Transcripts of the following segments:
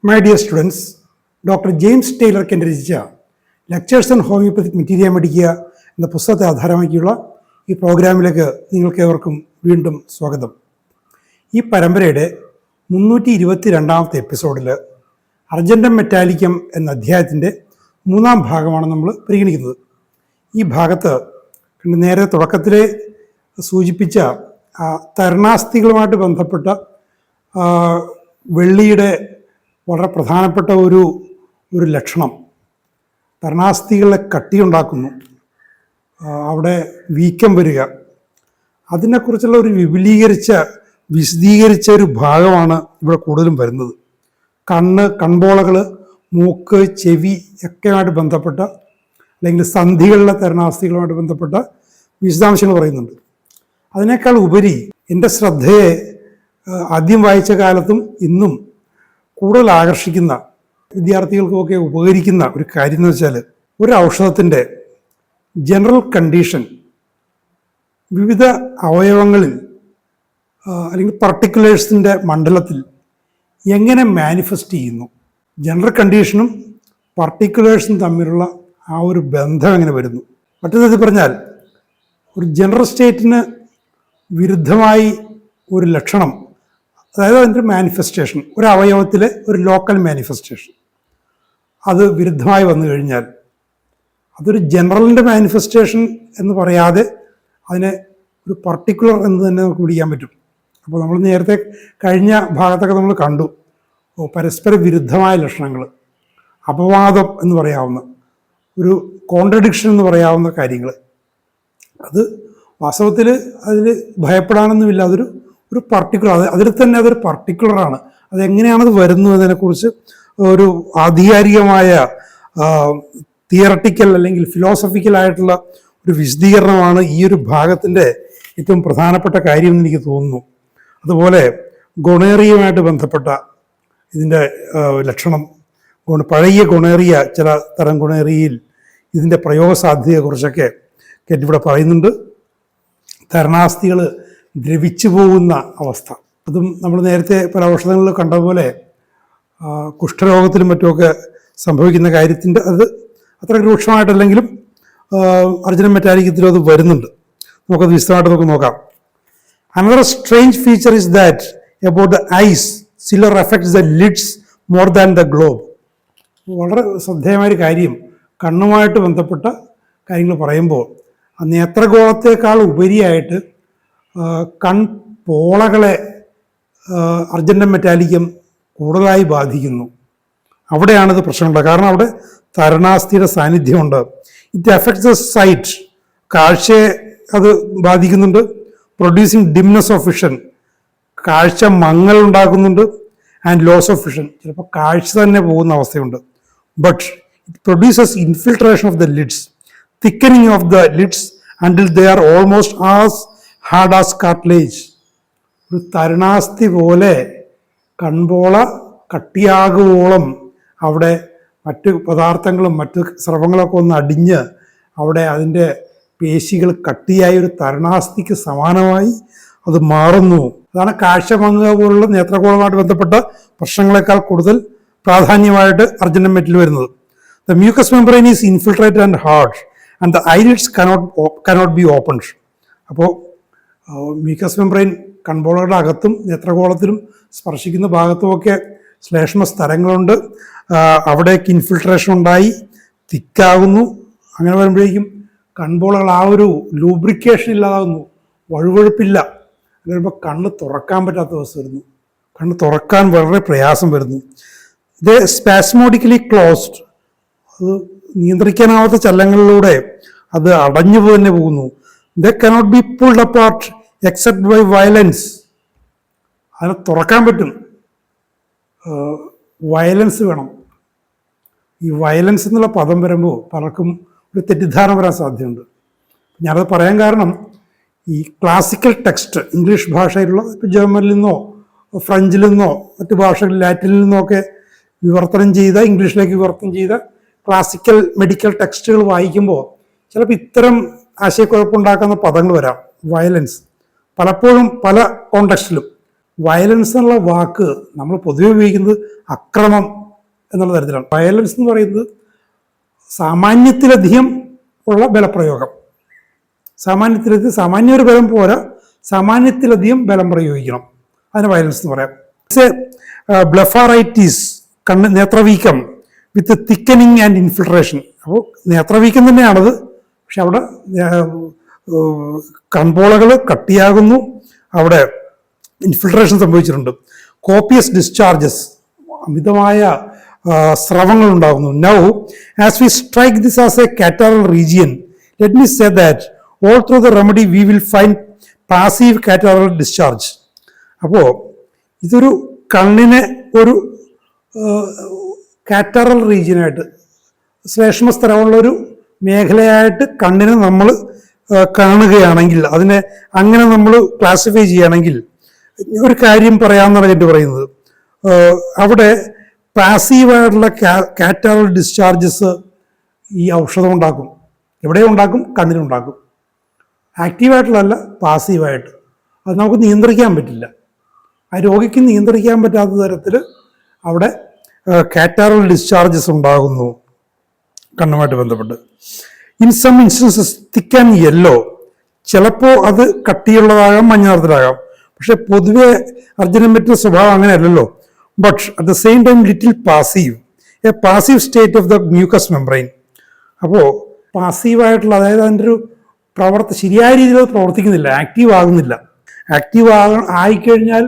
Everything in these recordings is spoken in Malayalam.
My dear students, doctor James Tyler Kent രചിച്ച lectures on homoeopathic materia medica എന്ന പുസ്തകത്തെ ആധാരമാക്കിയുള്ള ഈ പ്രോഗ്രാമിലേക്ക് നിങ്ങൾക്കേവർക്കും വീണ്ടും സ്വാഗതം. ഈ പരമ്പരയുടെ 322 എപ്പിസോഡിൽ അർജൻറ്റം മെറ്റാലിക്കം എന്ന അധ്യായത്തിൻ്റെ 3-ാം ഭാഗമാണ് നമ്മൾ പരിഗണിക്കുന്നത്. ഈ ഭാഗത്ത് നേരെ തുടക്കത്തിൽ സൂചിപ്പിച്ച തരണാസ്ഥികളുമായിട്ട് ബന്ധപ്പെട്ട വെള്ളിയുടെ വളരെ പ്രധാനപ്പെട്ട ഒരു ലക്ഷണം തരണാസ്ഥികളെ കട്ടിയുണ്ടാക്കുന്നു, അവിടെ വീക്കം വരിക, അതിനെക്കുറിച്ചുള്ള ഒരു വിശദീകരിച്ച ഒരു ഭാഗമാണ് ഇവിടെ കൂടുതലും വരുന്നത്. കൺപോളകൾ, മൂക്ക്, ചെവി ഒക്കെയുമായിട്ട് ബന്ധപ്പെട്ട അല്ലെങ്കിൽ സന്ധികളിലെ തരണാസ്ഥികളുമായിട്ട് ബന്ധപ്പെട്ട വിശദാംശങ്ങൾ പറയുന്നുണ്ട്. അതിനേക്കാൾ ഉപരി എൻ്റെ ശ്രദ്ധയെ ആദ്യം വായിച്ച കാലത്തും ഇന്നും കൂടുതൽ ആകർഷിക്കുന്ന, വിദ്യാർത്ഥികൾക്കുമൊക്കെ ഉപകരിക്കുന്ന ഒരു കാര്യം എന്ന് വെച്ചാൽ, ഒരു ഔഷധത്തിൻ്റെ ജനറൽ കണ്ടീഷൻ വിവിധ അവയവങ്ങളിൽ അല്ലെങ്കിൽ പർട്ടിക്കുലേഴ്സിൻ്റെ മണ്ഡലത്തിൽ എങ്ങനെ മാനിഫെസ്റ്റ് ചെയ്യുന്നു, ജനറൽ കണ്ടീഷനും പർട്ടിക്കുലേഴ്സും തമ്മിലുള്ള ആ ഒരു ബന്ധം എങ്ങനെ വരുന്നു. മറ്റൊരു വിധത്തിൽ പറഞ്ഞാൽ, ഒരു ജനറൽ സ്റ്റേറ്റിന് വിരുദ്ധമായി ഒരു ലക്ഷണം, അതായത് അതിൻ്റെ മാനിഫെസ്റ്റേഷൻ, ഒരു അവയവത്തിലെ ഒരു ലോക്കൽ മാനിഫെസ്റ്റേഷൻ, അത് വിരുദ്ധമായി വന്നു കഴിഞ്ഞാൽ അതൊരു ജനറലിൻ്റെ മാനിഫെസ്റ്റേഷൻ എന്ന് പറയാതെ അതിനെ ഒരു പർട്ടിക്കുലർ എന്ന് തന്നെ നമുക്ക് പിടിക്കാൻ പറ്റും. അപ്പോൾ നമ്മൾ നേരത്തെ കഴിഞ്ഞ ഭാഗത്തൊക്കെ നമ്മൾ കണ്ടു പരസ്പര വിരുദ്ധമായ ലക്ഷണങ്ങൾ, അപവാദം എന്ന് പറയാവുന്ന, ഒരു കോൺട്രഡിക്ഷൻ എന്ന് പറയാവുന്ന കാര്യങ്ങൾ. അത് വാസ്തവത്തിൽ അതിൽ ഭയപ്പെടാനൊന്നുമില്ല, ഒരു പർട്ടിക്കുലർ, അതിൽ തന്നെ അതൊരു പർട്ടിക്കുലറാണ്. അതെങ്ങനെയാണത് വരുന്നത് എന്നതിനെക്കുറിച്ച് ഒരു ആധികാരികമായ തിയറട്ടിക്കൽ അല്ലെങ്കിൽ ഫിലോസഫിക്കലായിട്ടുള്ള ഒരു വിശദീകരണമാണ് ഈ ഒരു ഭാഗത്തിൻ്റെ ഏറ്റവും പ്രധാനപ്പെട്ട കാര്യം എന്ന് എനിക്ക് തോന്നുന്നു. അതുപോലെ ഗൊണേറിയയുമായിട്ട് ബന്ധപ്പെട്ട ഇതിൻ്റെ ലക്ഷണം, പഴയ ഗൊണേറിയ, ചില തരം ഗൊണേറിയയിൽ ഇതിൻ്റെ പ്രയോഗസാധ്യതയെക്കുറിച്ചൊക്കെ ഇവിടെ പറയുന്നുണ്ട്. തരണാസ്ഥികൾ ദ്രവിച്ചു പോകുന്ന അവസ്ഥ, അതും നമ്മൾ നേരത്തെ പല ഔഷധങ്ങളിൽ കണ്ടതുപോലെ കുഷ്ഠരോഗത്തിലും മറ്റുമൊക്കെ സംഭവിക്കുന്ന കാര്യത്തിൻ്റെ അത് അത്ര രൂക്ഷമായിട്ടല്ലെങ്കിലും അർജൻറ്റം മെറ്റാലിക്കത്തിലും അത് വരുന്നുണ്ട്. നമുക്കത് വിശദമായിട്ട് നമുക്ക് നോക്കാം. Another strange feature is that about the eyes, silver affects the lids more than the globe. വളരെ ശ്രദ്ധേയമായൊരു കാര്യം, കണ്ണുമായിട്ട് ബന്ധപ്പെട്ട കാര്യങ്ങൾ പറയുമ്പോൾ നേത്രഗോളത്തേക്കാൾ ഉപരിയായിട്ട് കൺപോളകളെ അർജൻറ്റം മെറ്റാലിക്കം കൂടുതലായി ബാധിക്കുന്നു. അവിടെയാണിത് പ്രശ്നമുള്ളത്. കാരണം അവിടെ തരണാസ്ഥിയുടെ സാന്നിധ്യമുണ്ട്. ഇറ്റ് അഫക്ട്സ് ദ സൈറ്റ്, കാഴ്ചയെ അത് ബാധിക്കുന്നുണ്ട്. പ്രൊഡ്യൂസിങ് ഡിംനെസ് ഓഫ് വിഷൻ, കാഴ്ച മങ്ങൽ ഉണ്ടാക്കുന്നുണ്ട്. ആൻഡ് ലോസ് ഓഫ് വിഷൻ, ചിലപ്പോൾ കാഴ്ച തന്നെ പോകുന്ന അവസ്ഥയുണ്ട്. But it produces infiltration of the lids, thickening of the lids until they are almost as hard as cartilage. ഒരു തരണാസ്ഥി പോലെ കൺപോള കട്ടിയാകുവോളം അവിടെ മറ്റ് പദാർത്ഥങ്ങളും മറ്റ് സ്രവങ്ങളൊക്കെ ഒന്ന് അടിഞ്ഞ് അവിടെ അതിൻ്റെ പേശികൾ കട്ടിയായി ഒരു തരണാസ്ഥിക്ക് സമാനമായി അത് മാറുന്നു. അതാണ് കാഴ്ച മങ്ങുക പോലുള്ള നേത്രഗോളവുമായിട്ട് ബന്ധപ്പെട്ട പ്രശ്നങ്ങളെക്കാൾ കൂടുതൽ പ്രാധാന്യമായിട്ട് അർജൻറ്റം മെറ്റിൽ വരുന്നത്. The mucous membrane is infiltrated and hard and the eyelids cannot be opened. അപ്പോൾ മ്യൂക്കസ് മെംബ്രെയിൻ കൺപോളകളുടെ അകത്തും നേത്രഗോളത്തിലും സ്പർശിക്കുന്ന ഭാഗത്തുമൊക്കെ ശ്ലേഷ്മ സ്ഥലങ്ങളുണ്ട്. അവിടേക്ക് ഇൻഫിൽട്രേഷൻ ഉണ്ടായി തിക്കാകുന്നു. അങ്ങനെ വരുമ്പോഴേക്കും കൺപോളകൾ ആ ഒരു ലൂബ്രിക്കേഷൻ ഇല്ലാതാകുന്നു, വഴുവഴുപ്പില്ല. അങ്ങനെ വരുമ്പോൾ കണ്ണ് തുറക്കാൻ പറ്റാത്ത അവസ്ഥ വരുന്നു, കണ്ണ് തുറക്കാൻ വളരെ പ്രയാസം വരുന്നു. ഇത് സ്പാസ്മോഡിക്കലി ക്ലോസ്ഡ്, അത് നിയന്ത്രിക്കാനാവാത്ത ചലനങ്ങളിലൂടെ അത് അടഞ്ഞു തന്നെ പോകുന്നു. The cannot be pulled apart except by violence. അതിനെ തുറക്കാൻ പറ്റും, വയലൻസ് വേണം. ഈ വയലൻസ് എന്നുള്ള പദം വരുമ്പോൾ പലർക്കും ഒരു തെറ്റിദ്ധാരണ വരാൻ സാധ്യതയുണ്ട്. ഞാനത് പറയാൻ കാരണം, ഈ ക്ലാസിക്കൽ ടെക്സ്റ്റ് ഇംഗ്ലീഷ് ഭാഷയിലുള്ള, ഇപ്പോൾ ജർമ്മനിൽ നിന്നോ ഫ്രഞ്ചിൽ നിന്നോ മറ്റു ഭാഷകളിൽ ലാറ്റിനിൽ നിന്നോ ഒക്കെ വിവർത്തനം ചെയ്ത, ഇംഗ്ലീഷിലേക്ക് വിവർത്തനം ചെയ്ത ക്ലാസിക്കൽ മെഡിക്കൽ ടെക്സ്റ്റുകൾ വായിക്കുമ്പോൾ ചിലപ്പോൾ ഇത്തരം ആശയക്കുഴപ്പമുണ്ടാക്കുന്ന പദങ്ങൾ വരാം. വയലൻസ് പലപ്പോഴും പല കോണ്ടെക്സ്റ്റിലും വയലൻസ് എന്നുള്ള വാക്ക് നമ്മൾ പൊതുവെ ഉപയോഗിക്കുന്നത് അക്രമം എന്നുള്ള തരത്തിലാണ്. വയലൻസ് എന്ന് പറയുന്നത് സാമാന്യത്തിലധികം ഉള്ള ബലപ്രയോഗം. സാമാന്യ ഒരു ബലം പോരാ, സാമാന്യത്തിലധികം ബലം പ്രയോഗിക്കണം, അതിന് വയലൻസ് എന്ന് പറയാം. ബ്ലെഫാറൈറ്റീസ്, നേത്രവീക്കം വിത്ത് തിക്കനിങ് ആൻഡ് ഇൻഫിൽട്രേഷൻ. അപ്പോൾ നേത്രവീക്കം തന്നെയാണത്, പക്ഷെ അവിടെ കൺപോളകൾ കട്ടിയാകുന്നു, അവിടെ ഇൻഫിൽട്രേഷൻ സംഭവിച്ചിട്ടുണ്ട്. കോപ്പിയസ് ഡിസ്ചാർജസ്, അമിതമായ സ്രവങ്ങൾ ഉണ്ടാകുന്നു. Now as we strike this as a catarrhal region, let me say that all through the remedy we will find passive catarrhal discharge. അപ്പോൾ ഇതൊരു കണ്ണിനെ ഒരു കാറ്ററൽ റീജിയനായിട്ട്, ശ്ലേഷ്മസ്തരമുള്ളൊരു മേഖലയായിട്ട് കണ്ണിനെ നമ്മൾ കാണുകയാണെങ്കിൽ, അതിനെ അങ്ങനെ നമ്മൾ ക്ലാസിഫൈ ചെയ്യുകയാണെങ്കിൽ, ഒരു കാര്യം പറയാമെന്നാണ് എൻ്റെ പറയുന്നത്. അവിടെ പാസീവായിട്ടുള്ള കാറ്ററൽ ഡിസ്ചാർജസ് ഈ ഔഷധം ഉണ്ടാക്കും. എവിടെയും ഉണ്ടാക്കും, കണ്ണിനുണ്ടാക്കും. ആക്റ്റീവായിട്ടുള്ളതല്ല, പാസീവായിട്ട്. അത് നമുക്ക് നിയന്ത്രിക്കാൻ പറ്റില്ല. ആ രോഗിക്ക് നിയന്ത്രിക്കാൻ പറ്റാത്ത തരത്തിൽ അവിടെ കാറ്ററൽ ഡിസ്ചാർജസ് ഉണ്ടാകുന്നു കണ്ണുമായിട്ട് ബന്ധപ്പെട്ട്. In some instances thick and yellow, ചിലപ്പോൾ അത് കട്ടിയുള്ളതാകാം, മഞ്ഞ നിറത്തിലാകാം. പക്ഷെ പൊതുവെ അർജുനമെറ്റിന്റെ സ്വഭാവം അങ്ങനെയല്ലല്ലോ. But at the same time little passive, A passive state of the mucous membrane. അപ്പോൾ പാസീവായിട്ടുള്ള, അതായത് അതിൻ്റെ ഒരു ശരിയായ രീതിയിൽ അത് പ്രവർത്തിക്കുന്നില്ല, ആക്റ്റീവ് ആകുന്നില്ല. ആക്റ്റീവ് ആയിക്കഴിഞ്ഞാൽ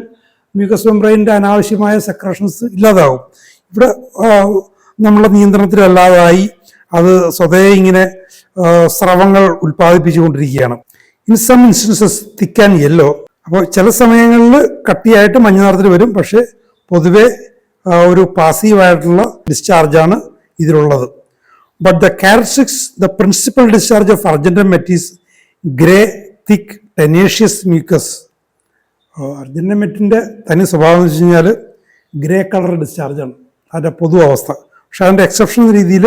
മ്യൂക്കസ് മെംബ്രെയിൻ്റെ അനാവശ്യമായ സെക്രഷൻസ് ഇല്ലാതാവും. ഇവിടെ നമ്മളെ നിയന്ത്രണത്തിലല്ലാതായി അത് സ്വതവേ ഇങ്ങനെ സ്രവങ്ങൾ ഉൽപ്പാദിപ്പിച്ചുകൊണ്ടിരിക്കുകയാണ്. In some instances thick and yellow, അപ്പോൾ ചില സമയങ്ങളിൽ കട്ടിയായിട്ട് മഞ്ഞ നിറത്തിൽ വരും, പക്ഷേ പൊതുവെ ഒരു പാസീവായിട്ടുള്ള ഡിസ്ചാർജാണ് ഇതിലുള്ളത്. But the characteristics, the principal discharge of argentum met grey thick tenacious mucus. Argentum മെറ്റിൻ്റെ തനി സ്വഭാവം എന്ന് വെച്ച് കഴിഞ്ഞാൽ ഗ്രേ കളർ ഡിസ്ചാർജാണ് അതിൻ്റെ പൊതു അവസ്ഥ. പക്ഷെ അതിൻ്റെ എക്സെപ്ഷൻ എന്ന രീതിയിൽ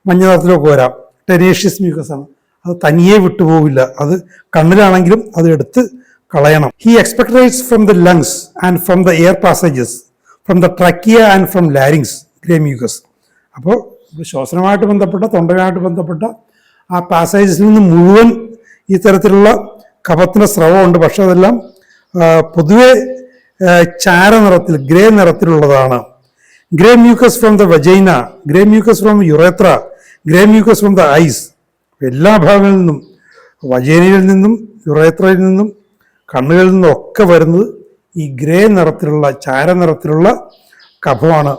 മഞ്ഞ നിറത്തിലൊക്കെ വരാം. ടെനേഷ്യസ് മ്യൂക്കസ് ആണ്, അത് തനിയെ വിട്ടുപോകില്ല. അത് കണ്ണിലാണെങ്കിലും അത് എടുത്ത് കളയണം. He expectorates from the lungs and from the air passages, from the trachea and from larynx grey mucus. അപ്പോൾ ശ്വസനമായിട്ട് ബന്ധപ്പെട്ട, തൊണ്ടയുമായിട്ട് ബന്ധപ്പെട്ട ആ പാസേജസിൽ നിന്ന് മുഴുവൻ ഈ തരത്തിലുള്ള കഫത്തിൻ്റെ സ്രവമുണ്ട്. പക്ഷെ അതെല്ലാം പൊതുവെ ചാര നിറത്തിൽ, ഗ്രേ നിറത്തിലുള്ളതാണ്. Grey mucus from the vagina, grey mucus from urethra, grey mucus from the eyes. എല്ലാ ഭാഗങ്ങളിൽ നിന്നും, വജൈനയിൽ നിന്നും യുറേത്രയിൽ നിന്നും കണ്ണുകളിൽ നിന്നും ഒക്കെ വരുന്നത് ഈ ഗ്രേ നിറത്തിലുള്ള, ചാര നിറത്തിലുള്ള കഫമാണ്.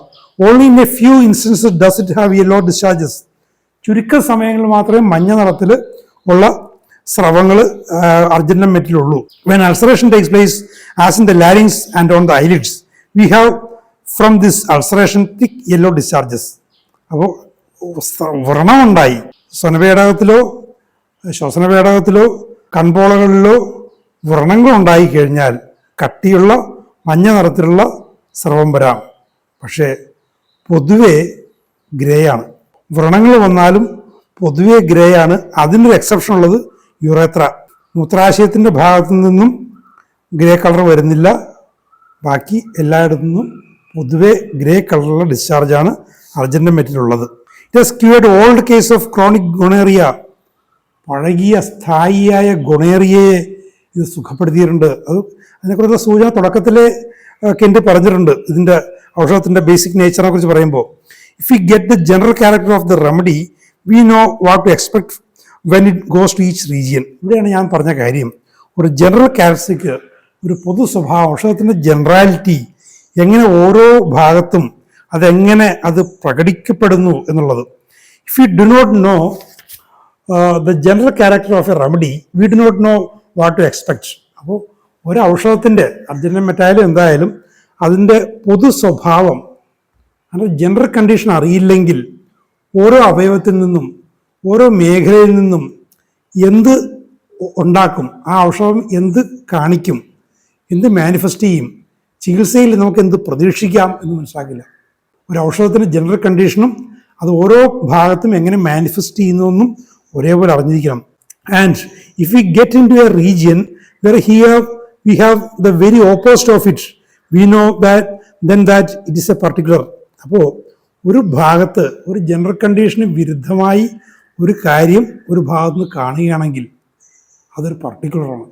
Only in a few instances does it have yellow discharges. ചുരുക്ക സമയങ്ങളിൽ മാത്രമേ മഞ്ഞ നിറത്തിൽ ഉള്ള സ്രവങ്ങൾ അർജന്റം മെറ്റിലുള്ളൂ. When ulceration takes place as in the larynx and on the eyelids we have from this ulceration thick yellow discharges. അപ്പോൾ വ്രണമുണ്ടായി, സ്വനപേടകത്തിലോ ശ്വസനപേടകത്തിലോ കൺപോളകളിലോ വ്രണങ്ങൾ ഉണ്ടായിക്കഴിഞ്ഞാൽ കട്ടിയുള്ള മഞ്ഞ നിറത്തിലുള്ള സ്രവം വരാം. പക്ഷേ പൊതുവെ ഗ്രേ ആണ്. വ്രണങ്ങൾ വന്നാലും പൊതുവെ ഗ്രേ ആണ്. അതിനൊരു എക്സെപ്ഷൻ ഉള്ളത് യുറേത്ര. മൂത്രാശയത്തിൻ്റെ ഭാഗത്തു നിന്നും ഗ്രേ കളർ വരുന്നില്ല. ബാക്കി എല്ലായിടത്തു നിന്നും പൊതുവെ ഗ്രേ കളറുള്ള ഡിസ്ചാർജാണ് അർജന്റം മെറ്റിലുള്ളത്. It has cured old case of chronic gonorrhoea. പഴകിയ സ്ഥായിയായ ഗൊണേറിയയെ ഇത് സുഖപ്പെടുത്തിയിട്ടുണ്ട്. അത് അതിനെക്കുറിച്ചുള്ള സൂചന തുടക്കത്തിലെ കെൻറ്റ് പറഞ്ഞിട്ടുണ്ട്. ഇതിൻ്റെ ഔഷധത്തിൻ്റെ ബേസിക് നേച്ചറിനെ കുറിച്ച് പറയുമ്പോൾ, if you get the general character of the remedy we know what to expect when it goes to each region. ഇവിടെയാണ് ഞാൻ പറഞ്ഞ കാര്യം. ഒരു ജനറൽ ക്യാരക്ടറിസ്റ്റിക്, ഒരു പൊതു സ്വഭാവം, ഔഷധത്തിൻ്റെ ജനറാലിറ്റി, എങ്ങനെ ഓരോ ഭാഗത്തും അതെങ്ങനെ അത് പ്രകടിക്കപ്പെടുന്നു എന്നുള്ളത്. If you do not know the general character of a remedy we do not know what to expect. അപ്പോൾ ഒരു ഔഷധത്തിൻ്റെ അർജന്റം മെറ്റായാലും എന്തായാലും അതിൻ്റെ പൊതു സ്വഭാവം, അതിൻ്റെ ജനറൽ കണ്ടീഷൻ അറിയില്ലെങ്കിൽ ഓരോ അവയവത്തിൽ നിന്നും ഓരോ മേഖലയിൽ നിന്നും എന്ത് ഉണ്ടാക്കും, ആ ഔഷധം എന്ത് കാണിക്കും, എന്ത് മാനിഫെസ്റ്റ് ചെയ്യും, ചികിത്സയിൽ നമുക്ക് എന്ത് പ്രതീക്ഷിക്കാം എന്ന് മനസ്സിലാക്കില്ല. ഒരു ഔഷധത്തിൻ്റെ ജനറൽ കണ്ടീഷനും അത് ഓരോ ഭാഗത്തും എങ്ങനെ മാനിഫെസ്റ്റ് ചെയ്യുന്നതെന്നും ഒരേപോലെ അറിഞ്ഞിരിക്കണം. And if we get into a region where we have the very opposite of it, we know that it is a particular. അപ്പോൾ ഒരു ഭാഗത്ത് ഒരു ജനറൽ കണ്ടീഷന് വിരുദ്ധമായി ഒരു കാര്യം ഒരു ഭാഗത്ത് നിന്ന് കാണുകയാണെങ്കിൽ അതൊരു പർട്ടിക്കുലറാണ്.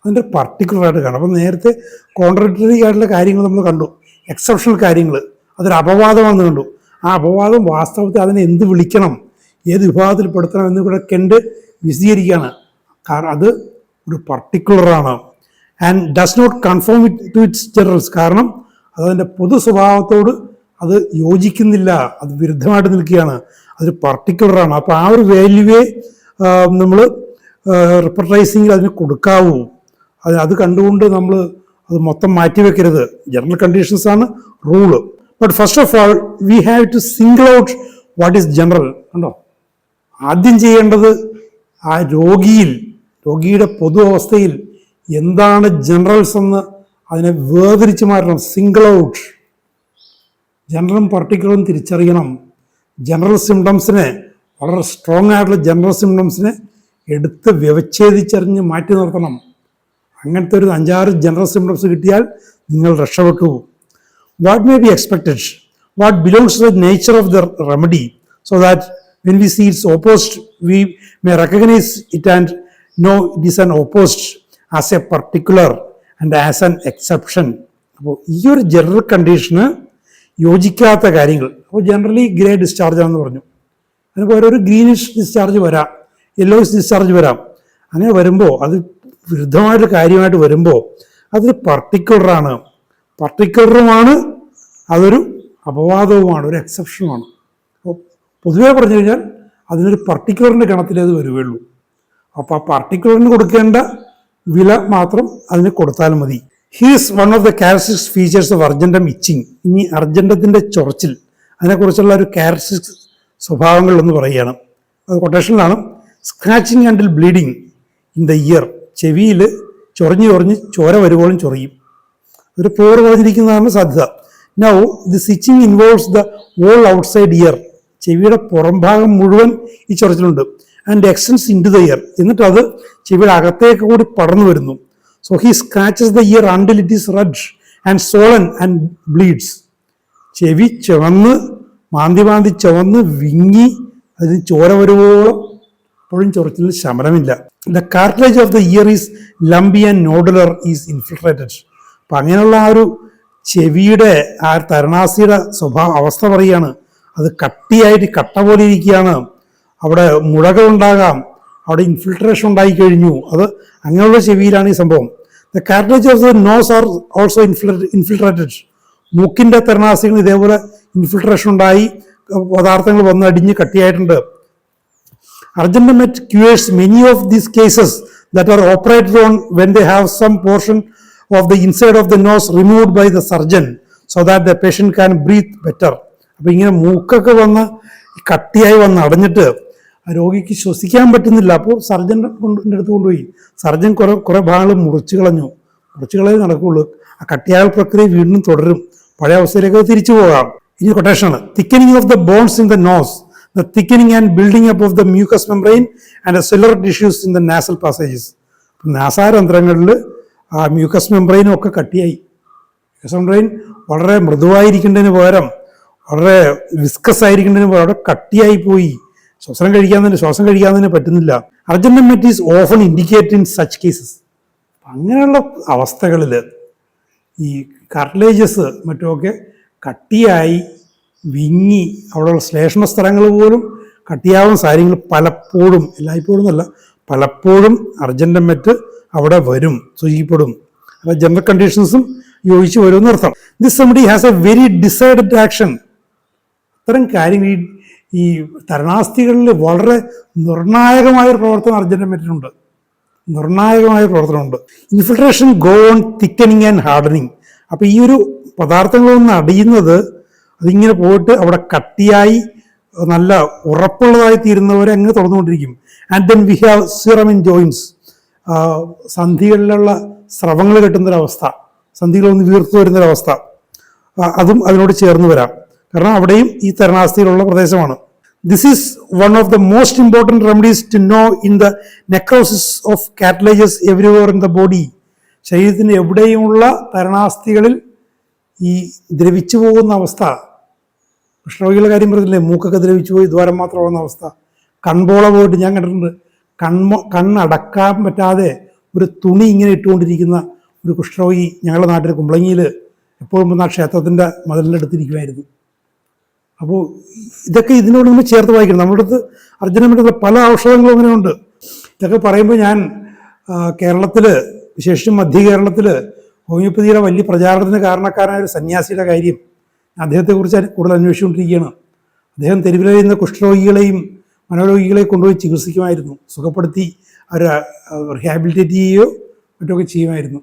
അതിൻ്റെ പർട്ടിക്കുലറായിട്ട് കാണും. അപ്പം നേരത്തെ കോൺട്രഡിക്ടറി ആയിട്ടുള്ള കാര്യങ്ങൾ നമ്മൾ കണ്ടു, എക്സെപ്ഷണൽ കാര്യങ്ങൾ, അതൊരു അപവാദമാണെന്ന് കണ്ടു. ആ അപവാദം വാസ്തവത്തിൽ അതിനെ എന്ത് വിളിക്കണം, ഏത് വിഭാഗത്തിൽ പെടുത്തണം എന്ന് കൂടെ കണ്ട് വിശദീകരിക്കുകയാണ്. കാരണം അത് ഒരു പർട്ടിക്കുലറാണ്. And does not conform to its generals. കാരണം അതതിൻ്റെ പൊതു സ്വഭാവത്തോട് അത് യോജിക്കുന്നില്ല, അത് വിരുദ്ധമായിട്ട് നിൽക്കുകയാണ്. അതൊരു പർട്ടിക്കുലറാണ്. അപ്പോൾ ആ ഒരു വാല്യൂവേ നമ്മൾ റിപ്പർട്ടൈസിങ്ങിൽ അതിന് കൊടുക്കാവൂ. അത് കണ്ടുകൊണ്ട് നമ്മൾ അത് മൊത്തം മാറ്റിവെക്കരുത്. ജനറൽ കണ്ടീഷൻസ് ആണ് rule. But first of all we have to single out what is general. കണ്ടോ, ആദ്യം ചെയ്യേണ്ടത് ആ രോഗിയുടെ പൊതു അവസ്ഥയിൽ എന്താണ് ജനറൽസ് എന്ന് അതിനെ വേർതിരിച്ച് മാറ്റണം. Single out. ജനറലും പർട്ടിക്കുലറും തിരിച്ചറിയണം. ജനറൽ സിംറ്റംസിനെ, വളരെ സ്ട്രോങ് ആയിട്ടുള്ള ജനറൽ സിംറ്റംസിനെ എടുത്ത് വ്യവച്ഛേദിച്ചറിഞ്ഞ് മാറ്റി നിർത്തണം. അങ്ങനത്തെ ഒരു 5-6 ജനറൽ സിംറ്റംസ് കിട്ടിയാൽ നിങ്ങൾ രക്ഷപ്പെട്ടു. What may be expected, what belongs to the nature of the remedy, so that when we see its opposite, we may recognize it and know it is an opposite as a particular and as an exception. അപ്പോൾ ഈ ഒരു ജനറൽ കണ്ടീഷന് യോജിക്കാത്ത കാര്യങ്ങൾ, അപ്പോൾ ജനറലി ഗ്രേ ഡിസ്ചാർജ് ആണെന്ന് പറഞ്ഞു. അതിന് പകരം ഒരു ഗ്രീനിഷ് ഡിസ്ചാർജ് വരാം, യെല്ലോയിഷ് ഡിസ്ചാർജ് വരാം. അങ്ങനെ വരുമ്പോൾ അത് വിരുദ്ധമായിട്ട് കാര്യമായിട്ട് വരുമ്പോൾ അതൊരു പർട്ടിക്കുലറാണ്. പർട്ടിക്കുലറുമാണ്, അതൊരു അപവാദവുമാണ്, ഒരു എക്സെപ്ഷനുമാണ്. അപ്പോൾ പൊതുവേ പറഞ്ഞു കഴിഞ്ഞാൽ അതിനൊരു പർട്ടിക്കുലറിൻ്റെ ഗണത്തിലേ അത് വരുവുള്ളൂ. അപ്പോൾ ആ പർട്ടിക്കുലറിന് കൊടുക്കേണ്ട വില മാത്രം അതിന് കൊടുത്താൽ മതി. He's one of the characteristic features of argentum itching. ഇനി അർജൻറ്റത്തിൻ്റെ ചൊറച്ചിൽ, അതിനെക്കുറിച്ചുള്ള ഒരു ക്യാരക്ടറിസ്റ്റിക് സ്വഭാവങ്ങൾ എന്ന് പറയുകയാണ്. അത് കൊട്ടേഷനിലാണ്. Scratching until bleeding in the ear. ചെവിയിൽ ചൊറിഞ്ഞ് ചോര വരുവോളം ചൊറിയും. ഒരു പോറ് പറഞ്ഞിരിക്കുന്നതാണ് സാധ്യത. Now this itching involves the whole outside ear. ചെവിയുടെ പുറം ഭാഗം മുഴുവൻ ഈ ചൊറിച്ചിലുണ്ട്. And extends into the ear. എന്നിട്ട് അത് ചെവിയുടെ അകത്തേക്ക് കൂടി പടർന്നു വരുന്നു. So he scratches the ear until it is red and swollen and bleeds. ചെവി മാന്തി ചുവന്ന് വിങ്ങി അതിന് ചോര വരുവോളം അപ്പോഴും ചൊറിച്ചിലിന് ശമനമില്ല. The cartilage of the ear is lumpy and nodular is infiltrated. അപ്പം അങ്ങനെയുള്ള ആ ഒരു ചെവിയുടെ ആ തരണാസിയുടെ അവസ്ഥ പറയുകയാണ്. അത് കട്ടിയായിട്ട് കട്ട പോലെ ഇരിക്കുകയാണ്. അവിടെ മുഴകളുണ്ടാകാം, അവിടെ ഇൻഫിൽട്രേഷൻ ഉണ്ടായി കഴിഞ്ഞു. അത് അങ്ങനെയുള്ള ചെവിയിലാണ് ഈ സംഭവം. The cartilage of the nose are also infiltrated. മൂക്കിൻ്റെ തരണാസികൾ ഇതേപോലെ ഇൻഫിൽട്രേഷൻ ഉണ്ടായി പദാർത്ഥങ്ങൾ വന്ന് അടിഞ്ഞ് കട്ടിയായിട്ടുണ്ട്. Argentomet cures many of these cases that are operated on when they have some portion of the inside of the nose removed by the surgeon so that the patient can breathe better. അപ്പോൾ ഇങ്ങനെ മൂക്കൊക്കെ വന്ന് കട്ടിയായി വന്ന് അടഞ്ഞിട്ട് രോഗിക്ക് ശ്വസിക്കാൻ പറ്റുന്നില്ല. അപ്പോൾ സർജൻ്റെ അടുത്ത് കൊണ്ടുപോയി. സർജൻ കുറെ ഭാഗങ്ങൾ മുറിച്ചു കളഞ്ഞേ നടക്കുകയുള്ളൂ. ആ കട്ടിയായ പ്രക്രിയ വീണ്ടും തുടരും, പഴയ അവസ്ഥയിലേക്ക് തിരിച്ചു പോകാം. ഇനി കൊട്ടേഷനാണ്. Thickening of the bones in the nose, the thickening and building up of the mucous membrane and the cellular tissues in the nasal passages. നാസാരന്ധ്രങ്ങളിൽ ആ മ്യൂക്കസ് മെംബ്രെയിനും ഒക്കെ കട്ടിയായി. മ്യൂക്കസ് മെംബ്രെയിൻ വളരെ മൃദുവായിരിക്കേണ്ടതിന് പകരം വളരെ വിസ്കസ് ആയിരിക്കേണ്ടതിന് പകരം അവിടെ കട്ടിയായി പോയി. ശ്വാസം കഴിക്കാൻ തന്നെ പറ്റുന്നില്ല. Argentum met is often indicated in such cases. അങ്ങനെയുള്ള അവസ്ഥകളിൽ ഈ കാർട്ടിലേജസ് മറ്റുമൊക്കെ കട്ടിയായി വിങ്ങി അവിടെയുള്ള ശ്ലേഷ്മ സ്ഥലങ്ങൾ പോലും കട്ടിയാവുന്ന കാര്യങ്ങൾ പലപ്പോഴും, എല്ലായ്പ്പോഴും എന്നല്ല, പലപ്പോഴും അർജന്റമെറ്റ് അവിടെ വരും, സൂചിക്കപ്പെടും. അപ്പോൾ ജനറൽ കണ്ടീഷൻസും യോജിച്ച് വരുമെന്ന് അർത്ഥം. This remedy has a very decided action. അത്തരം കാര്യങ്ങൾ ഈ തരണാസ്ഥികളിൽ വളരെ നിർണായകമായൊരു പ്രവർത്തനം അർജന്റമെറ്റിനുണ്ട്. Infiltration go on thickening and hardening. അപ്പോൾ ഈ ഒരു പദാർത്ഥങ്ങളൊന്നും അടിയുന്നത് അതിങ്ങനെ പോയിട്ട് അവിടെ കട്ടിയായി നല്ല ഉറപ്പുള്ളതായി തീരുന്നവരെ അങ്ങനെ തുറന്നുകൊണ്ടിരിക്കും. And then we have serum in joints. സന്ധികളിലുള്ള സ്രവങ്ങൾ കെട്ടുന്നൊരവസ്ഥ, സന്ധികളൊന്ന് വീർത്തു വരുന്നൊരവസ്ഥ, അതും അതിനോട് ചേർന്ന് വരാം. കാരണം അവിടെയും ഈ തരണാസ്ഥിയിലുള്ള പ്രദേശമാണ്. This is one of the most important remedies to know in the necrosis of cartilages everywhere in the body. ശരീരത്തിന് എവിടെയുമുള്ള തരണാസ്ഥികളിൽ ഈ ദ്രവിച്ചു പോകുന്ന അവസ്ഥ, കുഷ്ഠരോഗികളുടെ കാര്യം പറഞ്ഞില്ലേ, മൂക്കൊക്കെ ദ്രവിച്ചു പോയി ദ്വാരം മാത്രമാകുന്ന അവസ്ഥ, കൺപോള പോയിട്ട് ഞാൻ കണ്ടിട്ടുണ്ട്, കണ്ണടക്കാൻ പറ്റാതെ ഒരു തുണി ഇങ്ങനെ ഇട്ടുകൊണ്ടിരിക്കുന്ന ഒരു കുഷ്ഠരോഗി ഞങ്ങളുടെ നാട്ടിൽ കുമ്പളങ്ങിയിൽ എപ്പോഴും വന്ന ക്ഷേത്രത്തിൻ്റെ മതിലിനടുത്തിരിക്കുമായിരുന്നു. അപ്പോൾ ഇതൊക്കെ ഇതിനോട് നമ്മൾ ചേർത്ത് വായിക്കണം. നമ്മുടെ അടുത്ത് അർജുനൻ്റെ പല ഔഷധങ്ങളും അങ്ങനെയുണ്ട്. ഇതൊക്കെ പറയുമ്പോൾ ഞാൻ കേരളത്തിൽ, വിശേഷിച്ചും മധ്യ കേരളത്തിൽ ഹോമിയോപ്പതിയുടെ വലിയ പ്രചാരണത്തിന് കാരണക്കാരായ ഒരു സന്യാസിയുടെ കാര്യം അദ്ദേഹത്തെക്കുറിച്ച് കൂടുതൽ അന്വേഷിച്ചുകൊണ്ടിരിക്കുകയാണ്. അദ്ദേഹം തെരുവിലെയുന്ന കുഷ്ഠരോഗികളെയും മനോരോഗികളെയും കൊണ്ടുപോയി ചികിത്സിക്കുമായിരുന്നു, സുഖപ്പെടുത്തി അവരെ റീഹാബിലിറ്റേറ്റ് ചെയ്യുകയോ മറ്റൊക്കെ ചെയ്യുമായിരുന്നു.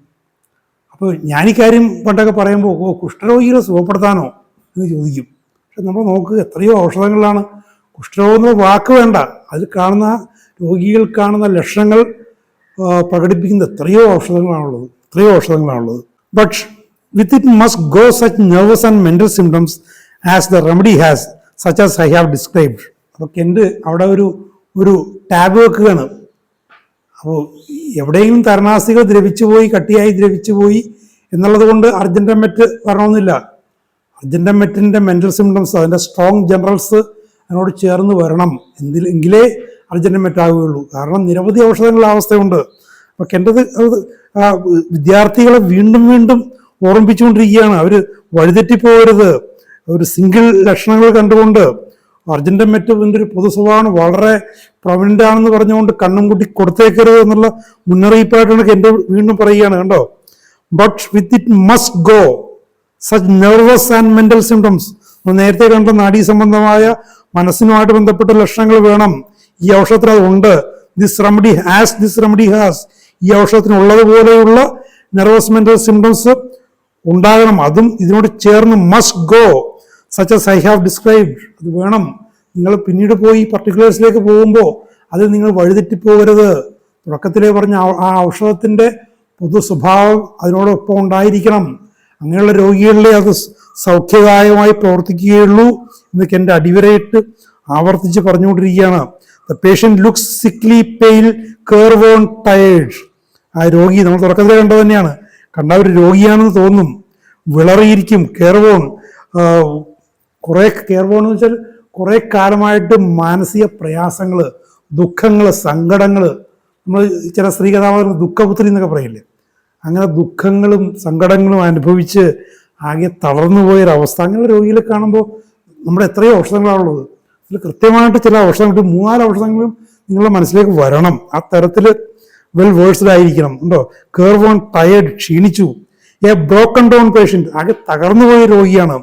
അപ്പോൾ ഞാനീക്കാര്യം പണ്ടൊക്കെ പറയുമ്പോൾ കുഷ്ഠരോഗികളെ സുഖപ്പെടുത്താനോ എന്ന് ചോദിക്കും. പക്ഷെ നമ്മൾ നോക്കുക, എത്രയോ ഔഷധങ്ങളാണ്. കുഷ്ഠരോഗം എന്ന വാക്ക് വേണ്ട, അതിൽ കാണുന്ന രോഗികൾ കാണുന്ന ലക്ഷണങ്ങൾ പ്രകടിപ്പിക്കുന്ന എത്രയോ ഔഷധങ്ങളാണുള്ളത്. But with it must go such nervous and mental symptoms as the remedy has such as I have described. അപ്പോൾ കെൻഡ് അവിടെ ഒരു ടാബ് വെക്കുകയാണ്. അപ്പോൾ എവിടെയെങ്കിലും തരണാസ്ഥികൾ ദ്രവിച്ചുപോയി, കട്ടിയായി ദ്രവിച്ചുപോയി എന്നുള്ളത് കൊണ്ട് അർജൻറ്റമെറ്റ് വരണമെന്നില്ല. അർജൻറ്റമെറ്റിൻ്റെ മെൻ്റൽ സിംറ്റംസ്, അതിൻ്റെ സ്ട്രോങ് ജനറൽസ് അതിനോട് ചേർന്ന് വരണം, എങ്കിലേ അർജൻറ്റമെറ്റ് ആകുകയുള്ളൂ. കാരണം നിരവധി ഔഷധങ്ങളുടെ അവസ്ഥയുണ്ട്. അപ്പോൾ കെൻ്റത് വിദ്യാർത്ഥികളെ വീണ്ടും ഓർമ്മിപ്പിച്ചുകൊണ്ടിരിക്കുകയാണ്. അവർ വഴിതെറ്റിപ്പോകരുത്. ഒരു സിംഗിൾ ലക്ഷണങ്ങൾ കണ്ടുകൊണ്ട് അർജൻറ്റമെറ്റിൻ്റെ ഒരു പൊതു സ്വഭാവമാണ്, വളരെ പ്രൊമിനൻ്റ് ആണെന്ന് പറഞ്ഞുകൊണ്ട് കണ്ണും കൂട്ടി കൊടുത്തേക്കരുത് എന്നുള്ള മുന്നറിയിപ്പായിട്ടാണ് എൻ്റെ വീണ്ടും പറയുകയാണ്. കണ്ടോ, but with it must go such nervous and mental symptoms. നേരത്തെ കണ്ട നാഡീ സംബന്ധമായ മനസ്സിനുമായിട്ട് ബന്ധപ്പെട്ട ലക്ഷണങ്ങൾ വേണം. ഈ ഔഷധത്തിൽ അതുണ്ട്. This remedy has. ഈ ഔഷധത്തിനുള്ളതുപോലെയുള്ള നെർവസ് മെൻ്റൽ സിംറ്റംസ് ഉണ്ടാകണം. അതും ഇതിനോട് ചേർന്ന് must go such as I have described. അത് വേണം. നിങ്ങൾ പിന്നീട് പോയി പർട്ടിക്കുലേഴ്സിലേക്ക് പോകുമ്പോൾ അത് നിങ്ങൾ വഴിതെറ്റിപ്പോകരുത്. തുടക്കത്തിലേ പറഞ്ഞ ആ ഔഷധത്തിൻ്റെ പൊതു സ്വഭാവം അതിനോടൊപ്പം ഉണ്ടായിരിക്കണം. അങ്ങനെയുള്ള രോഗികളിലെ അത് സൗഖ്യദായകമായി പ്രവർത്തിക്കുകയുള്ളൂ എന്നൊക്കെ എൻ്റെ അടിവരയിട്ട് ആവർത്തിച്ച് പറഞ്ഞുകൊണ്ടിരിക്കുകയാണ്. The patient looks sickly, pale, careworn, tired. ആ രോഗി നമ്മൾ തുടക്കത്തിലേ കണ്ടത് തന്നെയാണ്. കണ്ട ഒരു രോഗിയാണെന്ന് തോന്നും, വിളറിയിരിക്കും. കെയർവോൺ എന്ന് വെച്ചാൽ കുറേ കാലമായിട്ട് മാനസിക പ്രയാസങ്ങൾ, ദുഃഖങ്ങൾ, സങ്കടങ്ങൾ, നമ്മൾ ചില സ്ത്രീ കഥാപാത്രങ്ങൾ ദുഃഖപുത്രി എന്നൊക്കെ പറയില്ലേ, അങ്ങനെ ദുഃഖങ്ങളും സങ്കടങ്ങളും അനുഭവിച്ച് ആകെ തളർന്നു പോയൊരവസ്ഥ. അങ്ങനെയുള്ള രോഗികളെ കാണുമ്പോൾ നമ്മുടെ എത്രയോ ഔഷധങ്ങളാണുള്ളത്. അതിൽ കൃത്യമായിട്ട് ചില ഔഷധങ്ങൾ, 3-4 ഔഷധങ്ങളും നിങ്ങളുടെ മനസ്സിലേക്ക് വരണം. ആ തരത്തിൽ വെൽ വേഴ്സ്ഡ് ആയിരിക്കണം. ഉണ്ടോ, കെയർവോൺ, ടയേർഡ്, ക്ഷീണിച്ചു. എ ബ്രോക്കൺ ഡൗൺ പേഷ്യൻ്റ്, ആകെ തകർന്നു പോയ രോഗിയാണ്.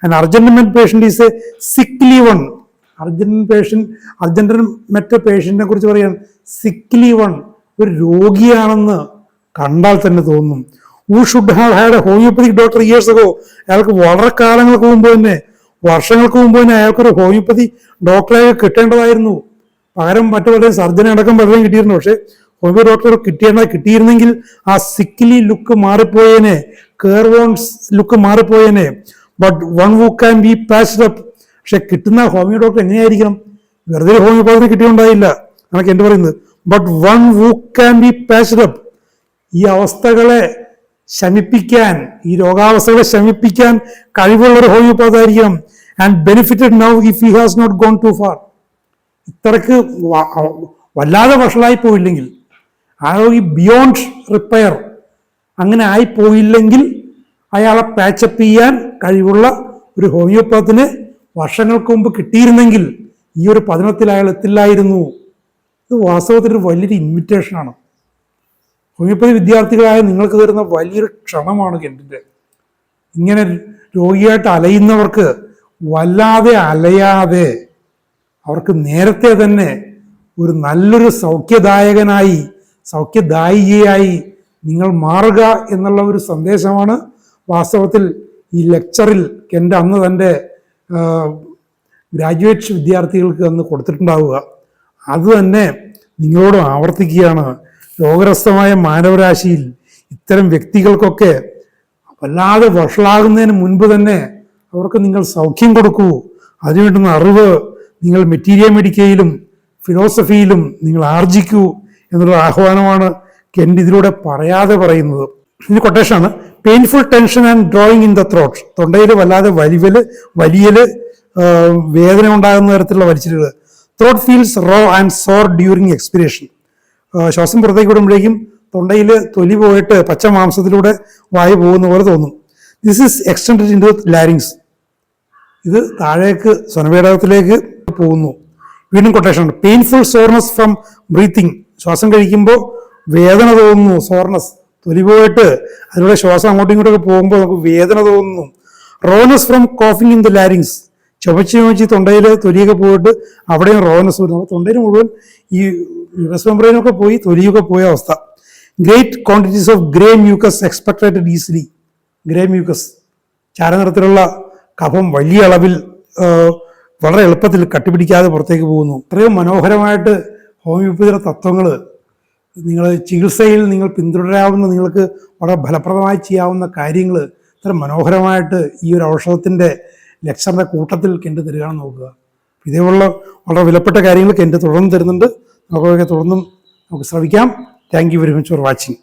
And argentum met patient is a sickly one. Argentum met പേഷ്യൻറ്റിനെ കുറിച്ച് പറയുകയാണ് സിക്ലി വൺ, ഒരു രോഗിയാണെന്ന് കണ്ടാൽ തന്നെ തോന്നും. Who should have had a homeopathic doctor years ago. അയാൾക്ക് വളരെ കാലങ്ങൾക്ക് മുമ്പ് തന്നെ, വർഷങ്ങൾക്ക് മുമ്പ് തന്നെ അയാൾക്കൊരു ഹോമിയോപ്പതി ഡോക്ടറെ കിട്ടേണ്ടതായിരുന്നു. പകരം മറ്റു പലരും സർജനെ അടക്കം പലരും കിട്ടിയിരുന്നു. പക്ഷേ ഹോമിയോ ഡോക്ടർ കിട്ടിയിരുന്നെങ്കിൽ ആ സിക്ലി ലുക്ക് മാറിപ്പോയേനെ, കെയർവോൺസ് ലുക്ക് മാറിപ്പോയേനെ. But one who can be patched up. പക്ഷെ കിട്ടുന്ന ഹോമിയോ ഡോക്ടർ എങ്ങനെയായിരിക്കണം? വെറുതെ ഹോമിയോപ്പതി കിട്ടിയുണ്ടായില്ല എന്നൊക്കെ എൻ്റെ പറയുന്നത്. But one who can be patched up. ഈ അവസ്ഥകളെ ശമിപ്പിക്കാൻ, ഈ രോഗാവസ്ഥകളെ ശമിപ്പിക്കാൻ കഴിവുള്ള ഒരു ഹോമിയോപ്പതി ആയിരിക്കണം. And benefited now if he has not gone too far. ഇത്രക്ക് വല്ലാതെ വഷളായി പോയില്ലെങ്കിൽ, ആ രോഗി ബിയോണ്ട് റിപ്പയർ അങ്ങനെ ആയിപ്പോയില്ലെങ്കിൽ അയാളെ പാച്ചപ്പ് ചെയ്യാൻ കഴിവുള്ള ഒരു ഹോമിയോപ്പത്തിനെ വർഷങ്ങൾക്ക് മുമ്പ് കിട്ടിയിരുന്നെങ്കിൽ ഈ ഒരു പതനത്തിൽ അയാൾ എത്തില്ലായിരുന്നു. ഇത് വാസ്തവത്തിൽ ഒരു വലിയൊരു ഇൻവിറ്റേഷനാണ്. ഹോമിയോപ്പതി വിദ്യാർത്ഥികളായ നിങ്ങൾക്ക് തരുന്ന വലിയൊരു ക്ഷണമാണ് കെൻറ്റിൻ്റെ. ഇങ്ങനെ രോഗിയായിട്ട് അലയുന്നവർക്ക് വല്ലാതെ അലയാതെ അവർക്ക് നേരത്തെ തന്നെ ഒരു നല്ലൊരു സൗഖ്യദായികയായി നിങ്ങൾ മാറുക എന്നുള്ള ഒരു സന്ദേശമാണ് വാസ്തവത്തിൽ ഈ ലെക്ചറിൽ കെൻ്റ് അന്ന് തൻ്റെ ഗ്രാജുവേറ്റ് വിദ്യാർത്ഥികൾക്ക് അന്ന് കൊടുത്തിട്ടുണ്ടാവുക. അത് തന്നെ നിങ്ങളോട് ആവർത്തിക്കുകയാണ്. രോഗഗ്രസ്തമായ മാനവരാശിയിൽ ഇത്തരം വ്യക്തികൾക്കൊക്കെ വല്ലാതെ വഷളാകുന്നതിന് മുൻപ് തന്നെ അവർക്ക് നിങ്ങൾ സൗഖ്യം കൊടുക്കൂ. അതിനുവേണ്ടുന്ന അറിവ് നിങ്ങൾ മെറ്റീരിയ മെഡിക്കയിലും ഫിലോസഫിയിലും നിങ്ങൾ ആർജിക്കൂ എന്നുള്ള ആഹ്വാനമാണ് കെൻ്റ് ഇതിലൂടെ പറയാതെ പറയുന്നത്. ഇനി കൊട്ടേഷനാണ്. Painful tension and drawing in the throat. തൊണ്ടയിൽ വല്ലാതെ വലിയല് വേദന ഉണ്ടാകുന്ന തരത്തിലുള്ള വലിച്ചിലുകൾ. Throat feels raw and sore during expiration. ശ്വാസം പുറത്തേക്ക് വിടുമ്പോഴേക്കും തൊണ്ടയിൽ തൊലി പോയിട്ട് പച്ച മാംസത്തിലൂടെ വായു പോകുന്ന പോലെ തോന്നും. This is extended into larynx. ഇത് താഴേക്ക് സ്വനപേടകത്തിലേക്ക് പോകുന്നു. വീണ്ടും quotation. Painful soreness from breathing. ശ്വാസം കഴിക്കുമ്പോൾ വേദന തോന്നുന്നു. സോർനെസ്, തൊലി പോയിട്ട് അതിലൂടെ ശ്വാസം അങ്ങോട്ടും ഇങ്ങോട്ടൊക്കെ പോകുമ്പോൾ നമുക്ക് വേദന തോന്നുന്നു. റോനസ് ഫ്രം കോഫിംഗ് ഇൻ ദ ലാരിങ്സ്. ചുമച്ച് തൊണ്ടയിൽ തൊലിയൊക്കെ പോയിട്ട് അവിടെയും റോനസ് വരുന്നു. തൊണ്ടയിൽ മുഴുവൻ ഈ മ്യൂക്കസ് മെംബ്രെയിനൊക്കെ പോയി തൊലിയൊക്കെ പോയ അവസ്ഥ. Great quantities of grey mucus expectorated easily. Grey mucus, ചാരനിറത്തിലുള്ള കഫം വലിയ അളവിൽ വളരെ എളുപ്പത്തിൽ കട്ടിപിടിക്കാതെ പുറത്തേക്ക് പോകുന്നു. ഇത്രയും മനോഹരമായിട്ട് ഹോമിയോപ്പതിയുടെ തത്വങ്ങൾ നിങ്ങൾ ചികിത്സയിൽ നിങ്ങൾ പിന്തുടരാവുന്ന, നിങ്ങൾക്ക് വളരെ ഫലപ്രദമായി ചെയ്യാവുന്ന കാര്യങ്ങൾ ഇത്ര മനോഹരമായിട്ട് ഈ ഒരു ഔഷധത്തിൻ്റെ ലെക്ചറിൻ്റെ കൂട്ടത്തിൽ കെൻഡ് തരികയാണെന്ന് നോക്കുക. ഇതേപോലുള്ള വളരെ വിലപ്പെട്ട കാര്യങ്ങൾ കെൻഡ് തുടർന്ന് തരുന്നുണ്ട്. നമുക്കൊക്കെ തുടർന്നും നമുക്ക് ശ്രമിക്കാം. Thank you very much for watching.